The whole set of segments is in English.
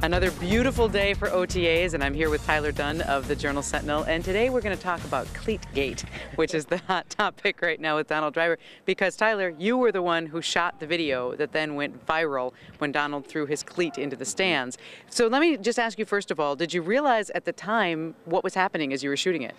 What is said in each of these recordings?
Another beautiful day for OTAs, and I'm here with Tyler Dunne of the Journal Sentinel, and today we're going to talk about cleat gate, which is the hot topic right now with Donald Driver, because Tyler, you were the one who shot the video that then went viral when Donald threw his cleat into the stands. So let me just ask you, first of all, did you realize at the time what was happening as you were shooting it?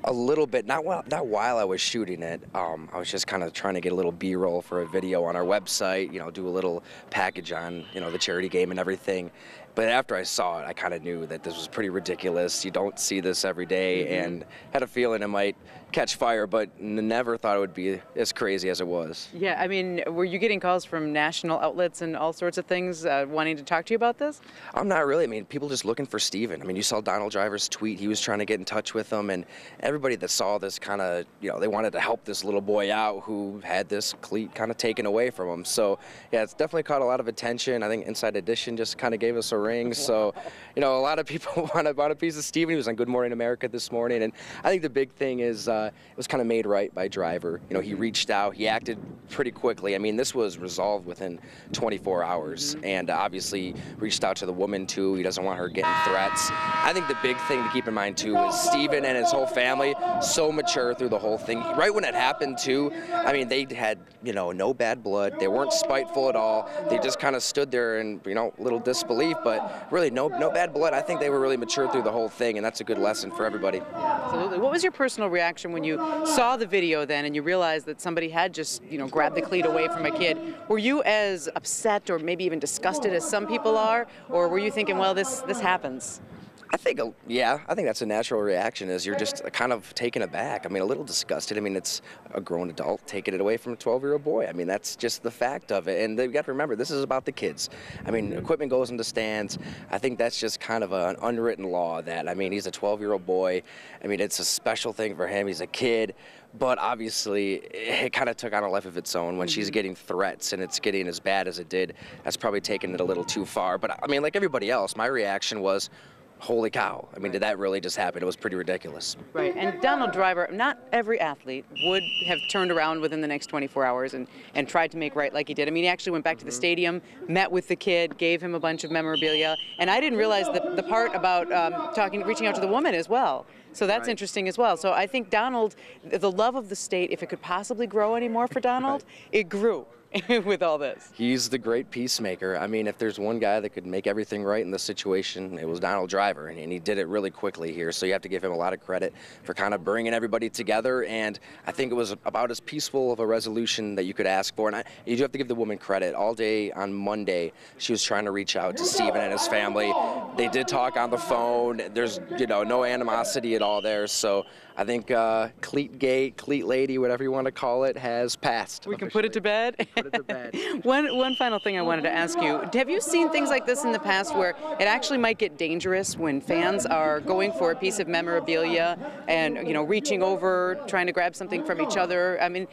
A little bit, not while I was shooting it. I was just kind of trying to get a little B-roll for a video on our website, do a little package on, the charity game and everything. But after I saw it, I kind of knew that this was pretty ridiculous. You don't see this every day, and had a feeling it might catch fire, but never thought it would be as crazy as it was. Yeah, I mean, were you getting calls from national outlets and all sorts of things wanting to talk to you about this? I'm not really. I mean, people just looking for Steven. I mean, you saw Donald Driver's tweet. He was trying to get in touch with them, and everybody that saw this kind of, they wanted to help this little boy out who had this cleat kind of taken away from him. So, yeah, it's definitely caught a lot of attention. I think Inside Edition just kind of gave us a ring. So, a lot of people want a piece of Steven. He was on Good Morning America this morning, and I think the big thing is it was kind of made right by Driver. He reached out. He acted pretty quickly. I mean, this was resolved within 24 hours, and obviously reached out to the woman, too. He doesn't want her getting threats. I think the big thing to keep in mind, too, is Steven and his whole family, so mature through the whole thing. Right when it happened, too, I mean, they had, no bad blood. They weren't spiteful at all. They just kind of stood there in, a little disbelief, but really no bad blood. I think they were really mature through the whole thing, and that's a good lesson for everybody. Absolutely. What was your personal reaction when you saw the video then and you realized that somebody had just, grabbed the cleat away from a kid? Were you as upset or maybe even disgusted as some people are, or were you thinking, well, this happens? I think that's a natural reaction, is you're just kind of taken aback. I mean, a little disgusted. I mean, it's a grown adult taking it away from a 12-year-old boy. I mean, that's just the fact of it. And they've got to remember, this is about the kids. I mean, equipment goes into stands. I think that's just kind of an unwritten law that, I mean, he's a 12-year-old boy. I mean, it's a special thing for him. He's a kid. But obviously, it kind of took on a life of its own when she's getting threats and it's getting as bad as it did. That's probably taking it a little too far. But, I mean, like everybody else, my reaction was, holy cow. I mean, did that really just happen? It was pretty ridiculous. Right, and Donald Driver, not every athlete would have turned around within the next 24 hours and tried to make right like he did. I mean, he actually went back to the stadium, met with the kid, gave him a bunch of memorabilia, and I didn't realize the part about reaching out to the woman as well. So that's interesting as well. So I think Donald, the love of the state, if it could possibly grow anymore for Donald, it grew with all this. He's the great peacemaker. I mean, if there's one guy that could make everything right in this situation, it was Donald Driver, and he did it really quickly here. So you have to give him a lot of credit for kind of bringing everybody together, and I think it was about as peaceful of a resolution that you could ask for. And you do have to give the woman credit. All day on Monday, she was trying to reach out to Steven and his family. They did talk on the phone. There's, no animosity at all there. So I think cleat gate, cleat lady, whatever you want to call it, has passed. We can put it to bed? Put it to bed. One final thing I wanted to ask you. Have you seen things like this in the past where it actually might get dangerous when fans are going for a piece of memorabilia and, reaching over, trying to grab something from each other? I mean,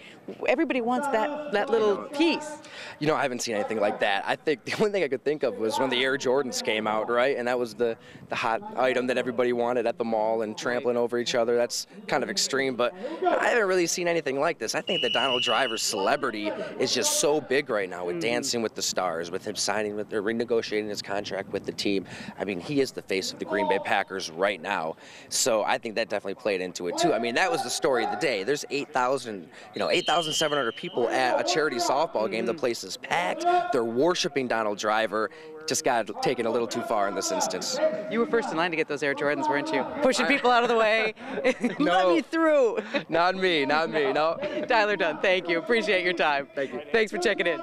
everybody wants that little piece. I haven't seen anything like that. I think the only thing I could think of was when the Air Jordans came out, right? And that was the hot item that everybody wanted at the mall, and trampling over each other. That's kind of extreme, but I haven't really seen anything like this. I think that Donald Driver's celebrity is just so big right now with Dancing with the Stars, with him signing or renegotiating his contract with the team. I mean, he is the face of the Green Bay Packers right now. So I think that definitely played into it too. I mean, that was the story of the day. There's 8,700 people at a charity softball game. The place is packed. They're worshiping Donald Driver. Just got taken a little too far in this instance. You were first in line to get those Air Jordans, weren't you? Pushing people out of the way. No. Let me through. Not me, no. Tyler Dunne, thank you. Appreciate your time. Thank you. Thanks for checking in.